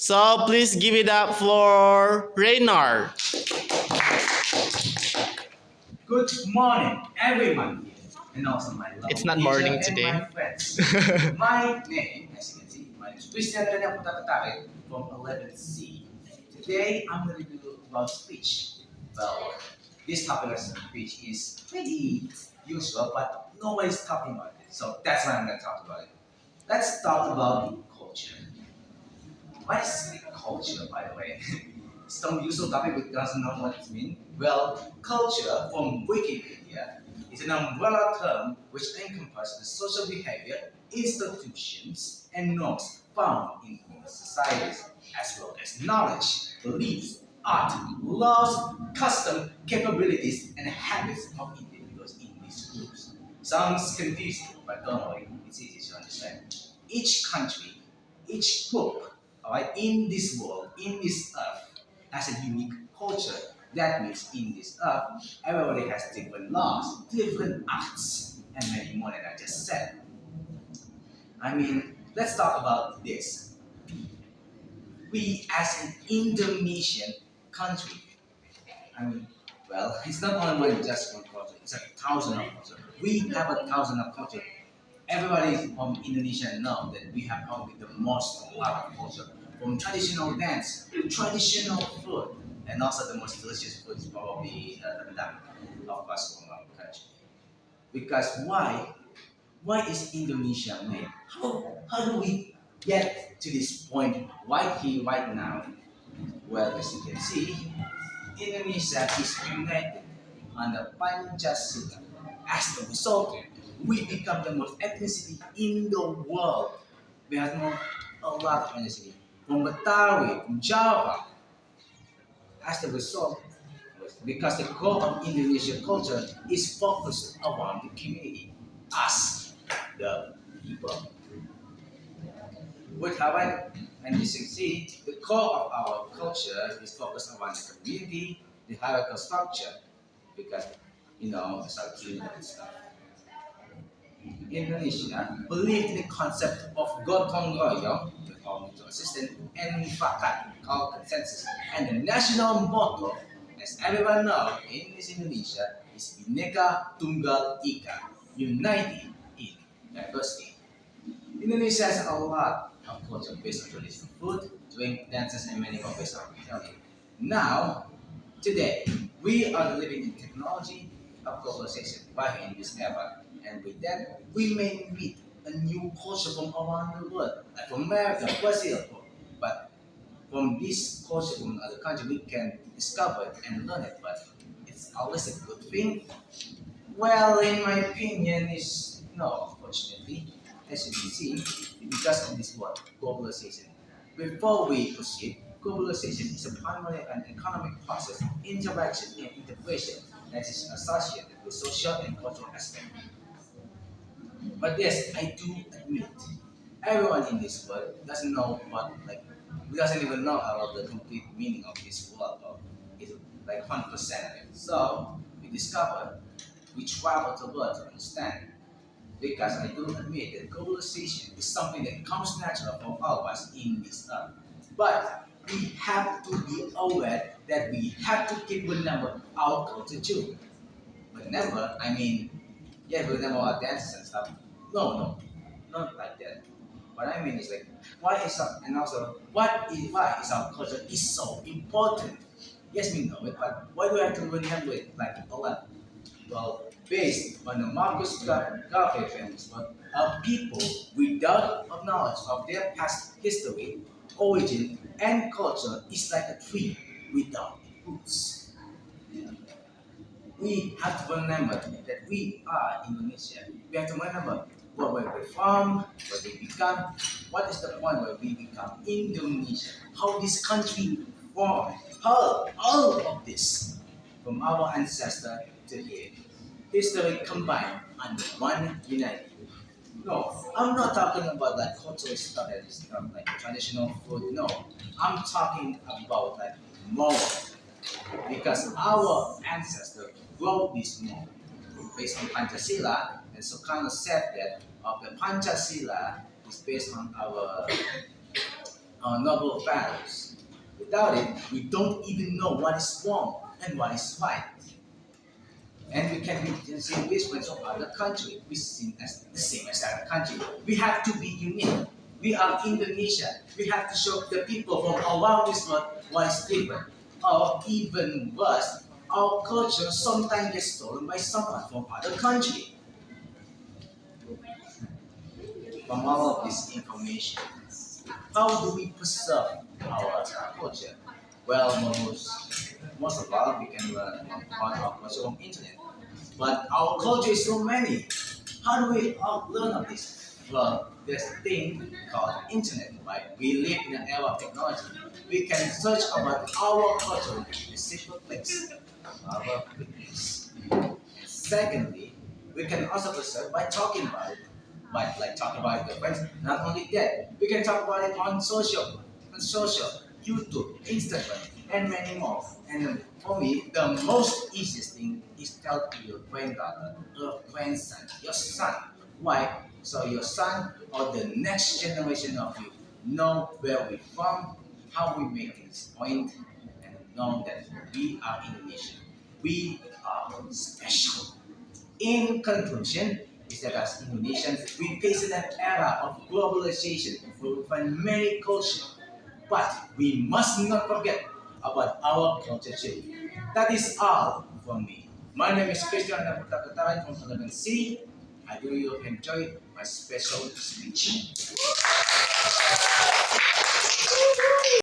So please give it up for Reiner. Good morning, everyone, and also my lovely It's not teacher morning and today. my friends. My name, as you can see, my name is Christian Rene Putra from 11C. Today, I'm going to do about speech. Well, this topic of speech is pretty usual, but nobody's talking about it. So that's why I'm going to talk about it. Let's talk about the culture. What is culture, by the way? Some usual topic which doesn't know what it means. Well, culture from Wikipedia is an umbrella term which encompasses the social behavior, institutions, and norms found in human societies, as well as knowledge, beliefs, art, laws, custom, capabilities, and habits of individuals in these groups. Sounds confusing, but don't worry, it's easy to understand. Each country, each group, alright, in this world, in this earth, has a unique culture. That means in this earth, everybody has different laws, different arts, and many more than I just said. I mean, let's talk about this. We, as an Indonesian country, I mean, well, it's not only one just one culture, it's a thousand of culture. We have a thousand of culture. Everybody from Indonesia know that we have probably the most lot of culture. From traditional dance to traditional food, and also the most delicious food is probably rendang, of course, from our country. Because why? Why is Indonesia made? How do we get to this point right here, right now? Well, as you can see, Indonesia is united under Pancasila. As the result, we become the most ethnicity in the world. We have more, a lot of ethnicity. From Betawi, from Java. As the result, because the core of Indonesian culture is focused around the community, us, the people. With however, and you can see, the core of our culture is focused around the community, the hierarchical structure, because it's our kingdom and stuff. Indonesia believed in the concept of gotong royong, the mutual assistance, and mufakat, called consensus, and the national motto, as everyone knows in this Indonesia, is Bhinneka Tunggal Ika, united in diversity. Indonesia has a lot of culture based on traditional food, drink, dances, and many more based on hospitality. Now, today, we are living in technology of globalization right in this era. And with that, we may meet a new culture from around the world, like from America, Brazil. But from this culture from other country, we can discover it and learn it. But it's always a good thing. Well, in my opinion, is no, unfortunately, as you can see, because of this word, globalization. Before we proceed, globalization is a primary and economic process, interaction, and integration that is associated with social and cultural aspects. But yes, I do admit, everyone in this world doesn't know what, like, we doesn't even know about the complete meaning of this word, or is like 100% of it. So, we discover, we travel the world to understand. Because I do admit that globalization is something that comes natural for all of us in this earth. But we have to be aware that we have to keep remember our culture too. Remember, I mean, yeah, we remember our dances and stuff. No, not like that. What I mean is like, and also, why is our culture is so important? Yes, we know it, but why do we have to remember it like a lot? Well, based on the Marcus Garvey famous work, a people without a knowledge of their past history, origin, and culture is like a tree without roots. We have to remember that we are Indonesia. We have to remember where we're from, where we become, what is the point where we become Indonesia, how this country formed, how all of this from our ancestor to here. History combined under one united. No, I'm not talking about like cultural stuff that is like traditional food. No, I'm talking about like moral because our ancestors wrote this law based on Pancasila, and Sukarno said that of the Pancasila is based on our noble values. Without it, we don't even know what is wrong and what is right. And we can be seen difference of other country. We seen as the same as other country. We have to be unique. We are Indonesia. We have to show the people from around this world what is different. Or even worse, our culture sometimes gets stolen by someone from other country. From all of this information, how do we preserve our culture? Well, most of all, we can learn about our culture from internet. But our culture is so many. How do we learn of this? Well, there's a thing called internet, right? We live in an era of technology. We can search about our culture in a simple place. Our goodness. Secondly, we can also preserve by talking about it, by like talking about it with friends. Not only that, we can talk about it on social, YouTube, Instagram, and many more. And for me, the most easiest thing is tell to your granddaughter, your grandson, your son. Why? So your son or the next generation of you know where we from, how we make this point, and know that we are Indonesian. We are special. In conclusion, is that as Indonesians, we face an era of globalization we find many cultures, but we must not forget about our culture too. That is all from me. My name is Putra Ketaren from 11C. I do you enjoy my special speech.